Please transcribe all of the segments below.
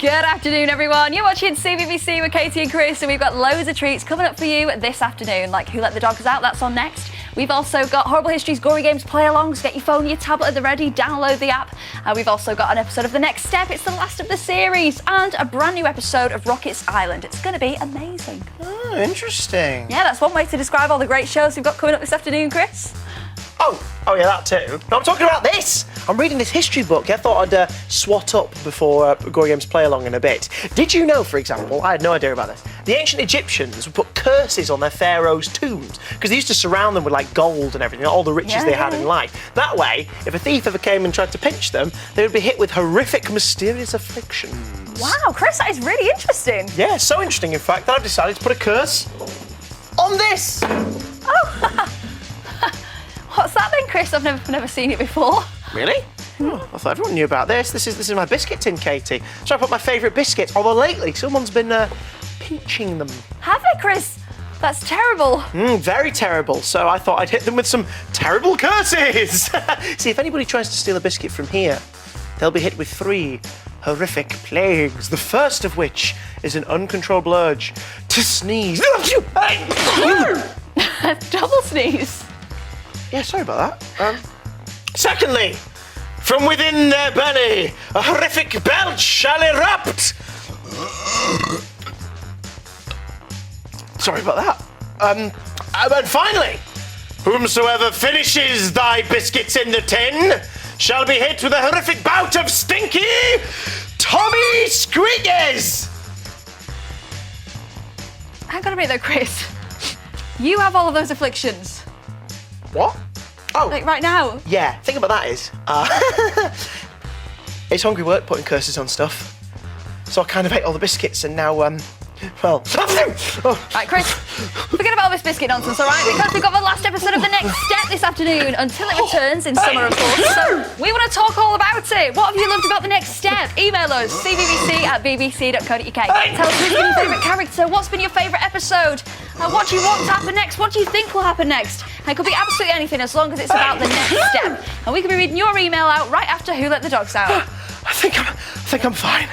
Good afternoon, everyone. You're watching CBBC with Katie and Chris, and we've got loads of treats coming up for you this afternoon, like Who Let the Dogs Out? That's on next. We've also got Horrible History's Gory Games play-alongs. Get your phone, your tablet at the ready, download the app. We've also got an episode of The Next Step. It's the last of the series, and a brand new episode of Rocket's Island. It's going to be amazing. Oh, interesting. Yeah, that's one way to describe all the great shows we've got coming up this afternoon, Chris. Oh yeah, that too. No, I'm talking about this. I'm reading this history book. I thought I'd swat up before Gory Games play along in a bit. Did you know, for example, I had no idea about this, the ancient Egyptians would put curses on their pharaohs' tombs because they used to surround them with like gold and everything, all the riches they had in life. That way, if a thief ever came and tried to pinch them, they would be hit with horrific, mysterious afflictions. Wow, Chris, that is really interesting. Yeah, so interesting, in fact, that I've decided to put a curse on this. Oh, what's that then, Chris? I've never seen it before. Really? Oh, I thought everyone knew about this. This is my biscuit tin, Katie. So I put my favourite biscuits, although lately someone's been pinching them. Have they, Chris? That's terrible. Very terrible. So I thought I'd hit them with some terrible curses. See, if anybody tries to steal a biscuit from here, they'll be hit with 3 horrific plagues, the first of which is an uncontrollable urge to sneeze. Double sneeze. Yeah, sorry about that. Secondly, from within their belly, a horrific belch shall erupt. Sorry about that. And finally, whomsoever finishes thy biscuits in the tin shall be hit with a horrific bout of stinky Tommy Squeakers. Hang on a minute though, Chris. You have all of those afflictions. What? Oh. Like right now. Yeah, thing about that is, it's hungry work putting curses on stuff. So I kind of ate all the biscuits and now, well... Right, Chris, forget about all this biscuit nonsense, all right? Because we've got the last episode of The Next Step this afternoon, until it returns in summer, of course. So we want to talk all about it. What have you loved about The Next Step? Email us, cbbc@bbc.co.uk. Tell us who's been your favourite character, what's been your favourite episode, what do you want to happen next, what do you think will happen next? And it could be absolutely anything as long as it's about The Next Step. And we could be reading your email out right after Who Let the Dogs Out. I think I'm fine.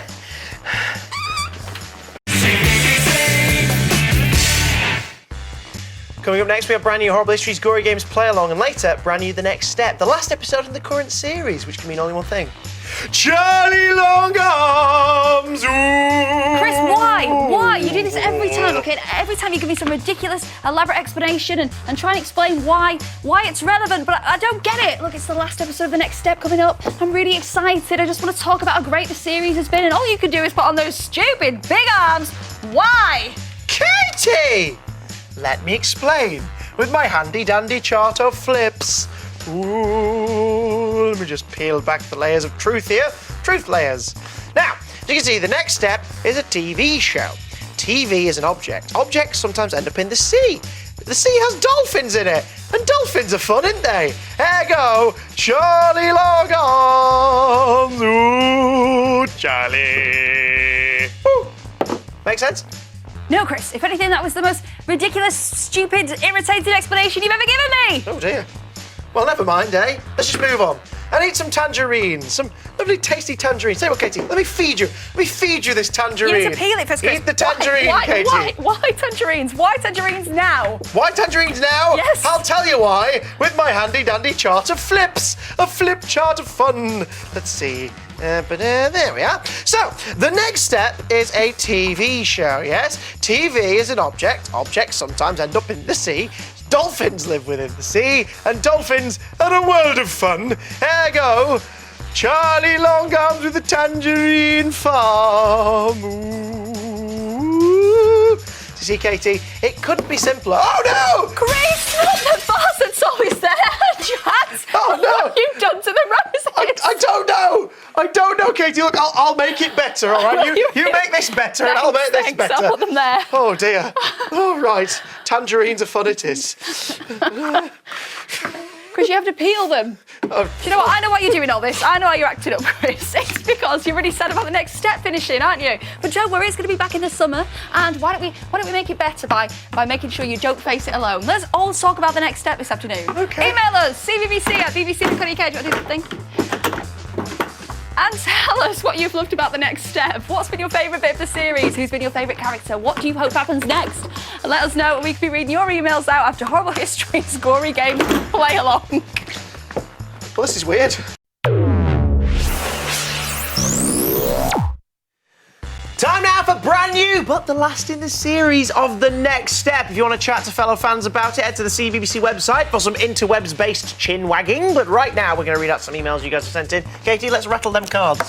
Coming up next, we have brand new Horrible History's Gory Games play-along, and later, brand new The Next Step, the last episode in the current series, which can mean only one thing. Charlie Long Arms! Ooh. Chris, why? Why? You do this every time, okay? Every time you give me some ridiculous, elaborate explanation and try and explain why it's relevant, but I don't get it. Look, it's the last episode of The Next Step coming up. I'm really excited. I just want to talk about how great the series has been, and all you can do is put on those stupid big arms. Why? Katie! Let me explain with my handy-dandy chart of flips. Ooh, let me just peel back the layers of truth here. Truth layers. Now, as you can see, The Next Step is a TV show. TV is an object. Objects sometimes end up in the sea. The sea has dolphins in it, and dolphins are fun, aren't they? Ergo, Charlie Long Arms. Ooh, Charlie. Ooh. Make sense? No, Chris, if anything, that was the most ridiculous, stupid, irritating explanation you've ever given me. Oh dear. Well, never mind, eh? Let's just move on. I need some tangerines, some lovely tasty tangerines. Say what, Katie? Let me feed you this tangerine. You need to peel it first, Chris. Eat the tangerine, Katie. Why tangerines? Why tangerines now? Why tangerines now? Yes. I'll tell you why, with my handy-dandy chart of flips. A flip chart of fun. Let's see. There we are. So, The Next Step is a TV show, yes? TV is an object. Objects sometimes end up in the sea. Dolphins live within the sea, and dolphins are a world of fun. Ergo, Charlie Long Arms with a tangerine farm. Ooh. You see, Katie, it couldn't be simpler. Oh no! Chris, the boss that's always there. Jack, oh no! What have you done to the roses? I don't know. I don't know, Katie. Look, I'll make it better. All right, you make this better, and I'll make this better. I'll put them there. Oh dear. All right, tangerines are fun. It is. Chris, you have to peel them. Oh. Do you know what? I know why you're doing all this. I know why you're acting up, Chris. It's because you're really sad about The Next Step finishing, aren't you? But don't worry, it's going to be back in the summer. And why don't we make it better by making sure you don't face it alone? Let's all talk about The Next Step this afternoon. Okay. Email us, cbbc@bbc.co.uk. Do you want to do something? And tell us what you've loved about the next step. What's been your favourite bit of the series? Who's been your favourite character? What do you hope happens next? And let us know, and we could be reading your emails out after Horrible History's gory game play along. Well, this is weird. Time now for brand new, but the last in the series of The Next Step. If you want to chat to fellow fans about it, head to the CBBC website for some interwebs-based chin-wagging. But right now, we're going to read out some emails you guys have sent in. Katie, let's rattle them cards.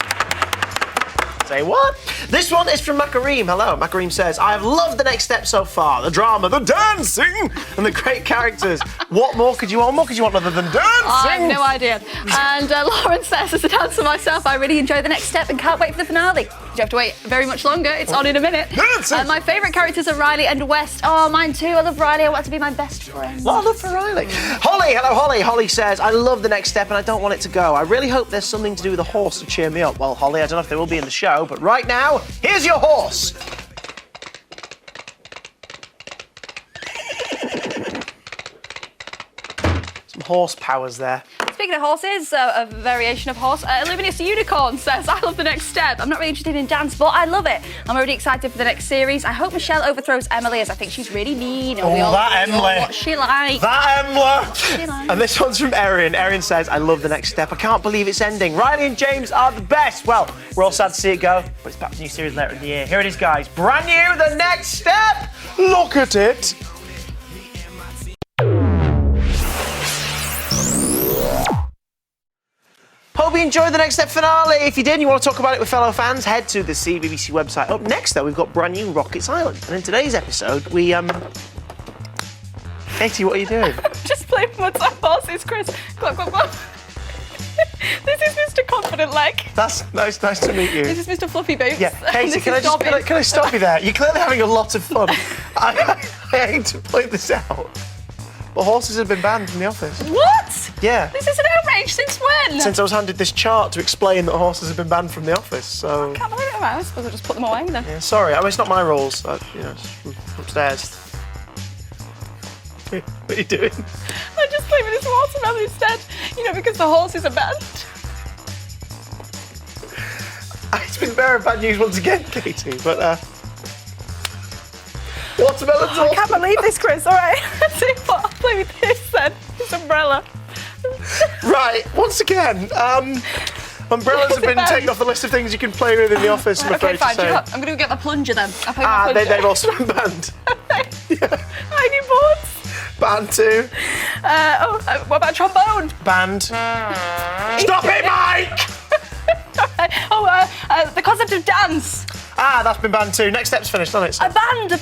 Say what? This one is from Makareem. Hello. Makareem says, I have loved The Next Step so far. The drama, the dancing, and the great characters. What more could you want? What more could you want other than dancing? I have no idea. And Lauren says, as a dancer myself, I really enjoy The Next Step and can't wait for the finale. You have to wait very much longer. It's on in a minute. My favourite characters are Riley and West. Oh, mine too. I love Riley. I want to be my best friend. What a love for Riley. Holly, hello Holly. Holly says, I love The Next Step and I don't want it to go. I really hope there's something to do with the horse to cheer me up. Well, Holly, I don't know if there will be in the show, but right now, here's your horse. Some horse powers there. Speaking of horses, a variation of horse, Luminous Unicorn says, I love The Next Step. I'm not really interested in dance, but I love it. I'm already excited for the next series. I hope Michelle overthrows Emily, as I think she's really mean. Oh, that Emily. What she like. That Emily. And this one's from Erin. Erin says, I love The Next Step. I can't believe it's ending. Riley and James are the best. Well, we're all sad to see it go, but it's back to a new series later in the year. Here it is, guys. Brand new, The Next Step. Look at it. Hope you enjoyed The Next Step finale. If you did and you want to talk about it with fellow fans, head to the CBBC website. Up next, though, we've got brand new Rockets Island. And in today's episode, we, Katie, what are you doing? Just playing with my top horses, Chris. Clap, clap, clap. This is Mr. Confident Leg. That's nice to meet you. This is Mr. Fluffy Boots. Yeah, Katie, can I stop you there? You're clearly having a lot of fun. I hate to point this out, but horses have been banned from the office. What? Yeah. This is an outrage. Since when? Since I was handed this chart to explain that horses have been banned from the office, so... I can't believe it. I suppose I'll just put them away then. Yeah, sorry. I mean, it's not my rules. It's from upstairs. What are you doing? I just play with this watermelon instead. Because the horses are banned. It's been bearing bad news once again, Katie, but, watermelons I can't believe this, Chris. All right. Let's see what I'll play with this then. This umbrella. Right, once again, umbrellas have been taken off the list of things you can play with in the office, I'm afraid Okay, fine. to say. I'm going to go get my plunger then. I'll play with my plunger. They've also been banned. Yeah. I need boards. Banned too. What about trombone? Banned. Stop it, Mike! The concept of dance. That's been banned too. Next Step's finished, hasn't it? So. A band.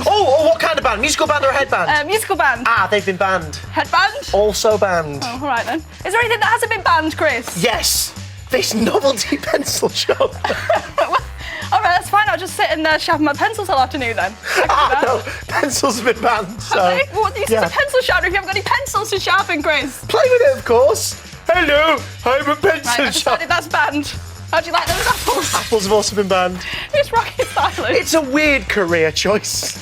Oh, what kind of band? Musical band or a headband? Musical band. They've been banned. Headband? Also banned. Oh, all right then. Is there anything that hasn't been banned, Chris? Yes. This novelty pencil shop. All right, that's fine. I'll just sit and sharpen my pencils all afternoon then. No, pencils have been banned. So. Okay. What use is a pencil sharpener if you haven't got any pencils to sharpen, Chris? Play with it, of course. Hello, I'm a pencil Right, I've decided that's banned. How do you like those apples? Apples have also been banned. It's Rockets Island. It's a weird career choice.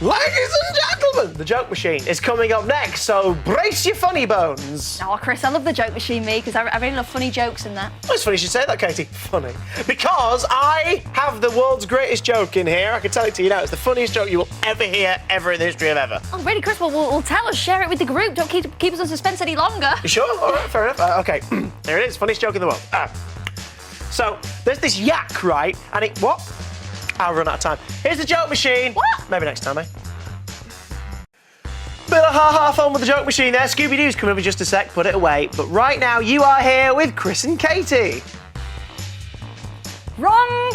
Ladies and gentlemen, the joke machine is coming up next, so brace your funny bones. Oh, Chris, I love the joke machine, me, because I really love funny jokes in that. It's funny you should say that, Katie. Funny. Because I have the world's greatest joke in here. I can tell it to you now. It's the funniest joke you will ever hear, ever in the history of ever. Oh, really, Chris? Well, we'll tell us, share it with the group. Don't keep us on suspense any longer. You sure? All right, fair enough. Okay, there it is. Funniest joke in the world. So, there's this yak, right? And it... What? I'll run out of time. Here's the joke machine. What? Maybe next time, eh? Bit of ha-ha fun with the joke machine there. Scooby-Doo's coming up in just a sec. Put it away. But right now, you are here with Chris and Katie. Wrong.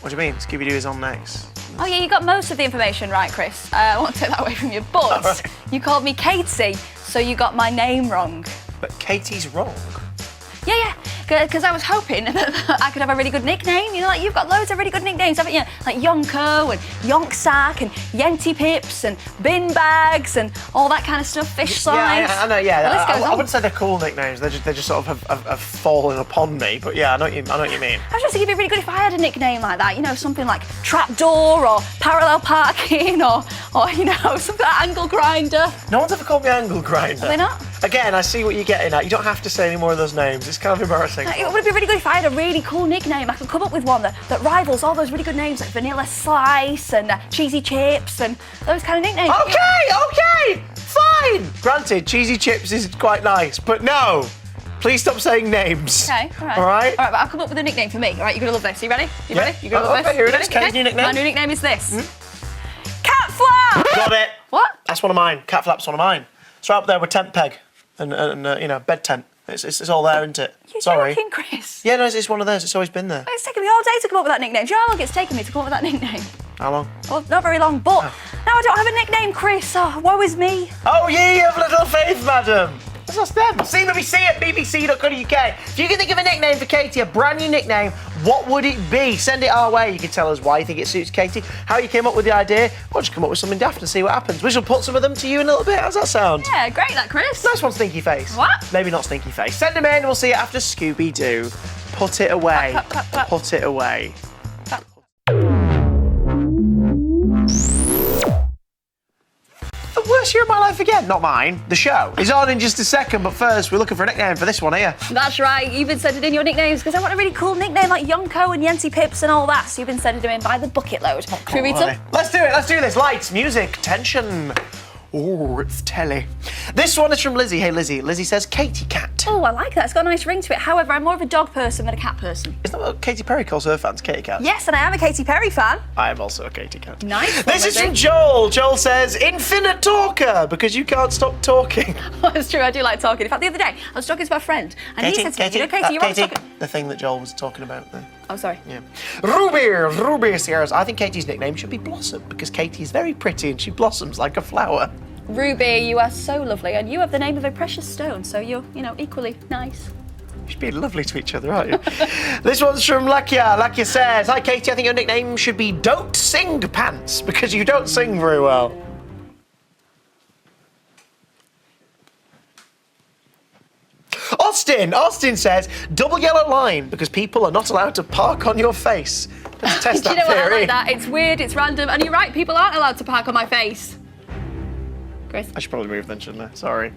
What do you mean? Scooby-Doo is on next. Oh, yeah, you got most of the information right, Chris. I won't take that away from you. But right. You called me Katie, so you got my name wrong. But Katie's wrong. Yeah. because I was hoping that I could have a really good nickname. You know, like you've got loads of really good nicknames, haven't you? Like Yonko and Yonksack and Yenti Pips and Bin Bags and all that kind of stuff. Fish Slice. Yeah, I know. Yeah, The list goes I on. wouldn't say they're cool nicknames. They just sort of have fallen upon me. But yeah, I know what you mean. I was just thinking it'd be really good if I had a nickname like that. You know, something like Trapdoor or Parallel Parking or you know, something like Angle Grinder. No one's ever called me Angle Grinder. Are they not? Again, I see what you're getting at. You don't have to say any more of those names. It's kind of embarrassing. It would be really good if I had a really cool nickname. I could come up with one that rivals all those really good names like Vanilla Slice and Cheesy Chips and those kind of nicknames. Okay, fine. Granted, Cheesy Chips is quite nice, but no. Please stop saying names. Okay, all right. All right? All right, but I'll come up with a nickname for me. All right, you're going to love this. Are you ready? You ready? You're going to love Okay, this? here it You is. ready? Katie's new nickname. My new nickname is this. Cat Flap! Got it. What? That's one of mine. Cat Flap's one of mine. It's right up there with Tent Peg and you know, Bed Tent. It's all there, isn't it? You're Sorry. joking, Chris. Yeah, no, it's one of those. It's always been there. It's taken me all day to come up with that nickname. Do you know how long it's taken me to come up with that nickname? How long? Well, not very long, but now I don't have a nickname, Chris. Oh, woe is me. Oh, ye of little faith, madam. That's them. CBBC at bbc.co.uk. If you can think of a nickname for Katie, a brand new nickname, what would it be? Send it our way. You can tell us why you think it suits Katie, how you came up with the idea, or just come up with something daft and see what happens. We shall put some of them to you in a little bit. How's that sound? Yeah, great that, Chris. Nice one, Stinky Face. What? Maybe not Stinky Face. Send them in and we'll see it after Scooby-Doo. Put it away. Clap, clap, clap. Put it away. Clap. The worst year of my life again. Not mine. The show is on in just a second, but first we're looking for a nickname for this one here. That's right. You've been sending in your nicknames because I want a really cool nickname like Yonko and Yenti Pips and all that. So you've been sending them in by the bucket load. Should we read some? Let's do it. Let's do this. Lights, music, tension. Oh, it's telly. This one is from Lizzie. Hey, Lizzie. Lizzie says Katie Cat. Oh, I like that. It's got a nice ring to it. However, I'm more of a dog person than a cat person. Isn't that what Katy Perry calls her fans? Katie Cat. Yes, and I am a Katy Perry fan. I am also a Katie Cat. Nice one, This is Lizzie. from Joel. Joel says, infinite talker, because you can't stop talking. That's true. I do like talking. In fact, the other day, I was talking to my friend, and he said to me, you know, Katie, you're always talking... The thing that Joel was talking about there. Oh, sorry. Yeah. Ruby Sierras. I think Katie's nickname should be Blossom, because Katie is very pretty and she blossoms like a flower. Ruby, you are so lovely, and you have the name of a precious stone, so you're, you know, equally nice. You should be lovely to each other, aren't you? This one's from Lakia. Lakia says, hi Katie, I think your nickname should be Don't Sing Pants, because you don't sing very well. Austin says, double yellow line, because people are not allowed to park on your face. Let's test Do that you know what? I theory. like that. It's weird, it's random, and you're right, people aren't allowed to park on my face. Chris? I should probably move then, shouldn't I? Sorry.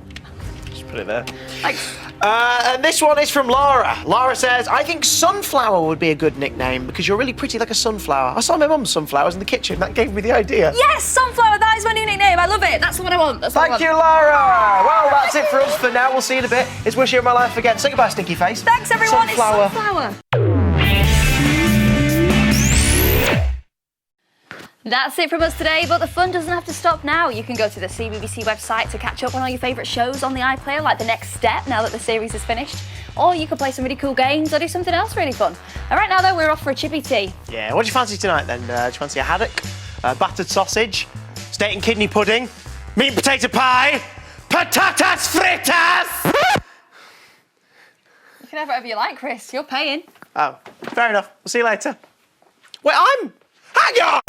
Just put it there. Thanks. And this one is from Laura. Laura says, I think Sunflower would be a good nickname because you're really pretty like a sunflower. I saw my mum's sunflowers in the kitchen. That gave me the idea. Yes, Sunflower, that is my new nickname. I love it. That's the one I want. That's what I Thank you, want. Laura. Well, that's it for us for now. We'll see you in a bit. It's Wish You Were My Life again. Say goodbye, Stinky Face. Thanks, everyone. Sunflower. It's Sunflower. That's it from us today, but the fun doesn't have to stop now. You can go to the CBBC website to catch up on all your favourite shows on the iPlayer, like The Next Step, now that the series is finished. Or you can play some really cool games or do something else really fun. And right now, though, we're off for a chippy tea. Yeah, what do you fancy tonight, then? Do you fancy a haddock, battered sausage, steak and kidney pudding, meat and potato pie, patatas fritas? You can have whatever you like, Chris. You're paying. Oh, fair enough. We'll see you later. Wait, hang on!